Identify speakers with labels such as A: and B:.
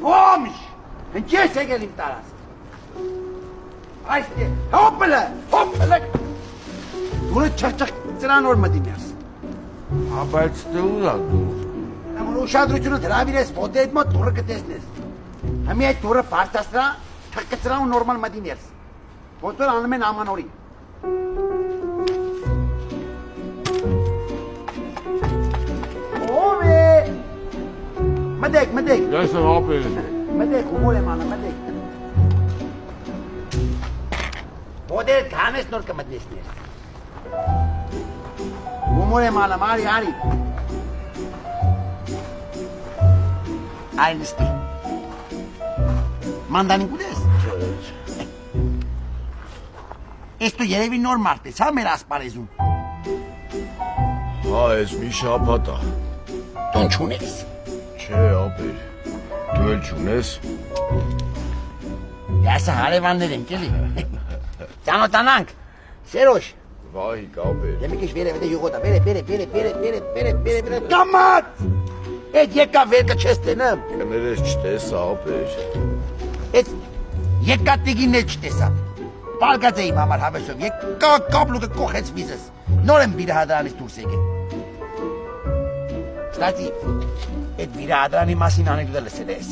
A: Ոմշ, ընջես եկել իմ տարած։ Այստեղ, հոպլը, դուրը չղճղ ծրան որ մտիմ ես։
B: Բայց դե ուրա դու։
A: Ամուր ուշադրությունը դրավիր ես ոտետ մոտ դուրը կտեսնես։ Համի այդ դուրը պարտասրա, թղկծրան ու նորմալ մտիմ ես։ Ոտոր անում են ամանորի։ Ով է։ Մդեք։
B: Ես եմ ապել։
A: Մդեք, ումոր եմ անը, մդեք։ Ոտեր կհանես նոր կմտնեսներ։ Ումոր եմ անը, արի։ Այն ստի։ Մանդանին կուդես։ Ես դու երևի նոր մարդ ես, հա մեր ասպարեզում։
B: Հա, ես մի շաբաթա։
A: Տոն չունես։
B: Չէ, ապեր, դու էլ չունես։
A: Ես հարևաններ ենք, էլի։ Ճանոթանանք, Սերոշ։
B: Վահիկ, ապեր։
A: Դե մի քիչ վերը յուղոտա, վերը, կամած։ Այդ եկա վերկը չես տենեմ։
B: Կներես չտեսա, ապեր։
A: Այդ եկա տիգին էլ չտեսա։ Պարգած է իմ համար հավեսով, եկա կապլուկը կողեց վիզս, նոր եմ բիրահադրանից դուրս եկել։ Ստացի, այդ բիրահադրանի մասին անելուդը լսել ես։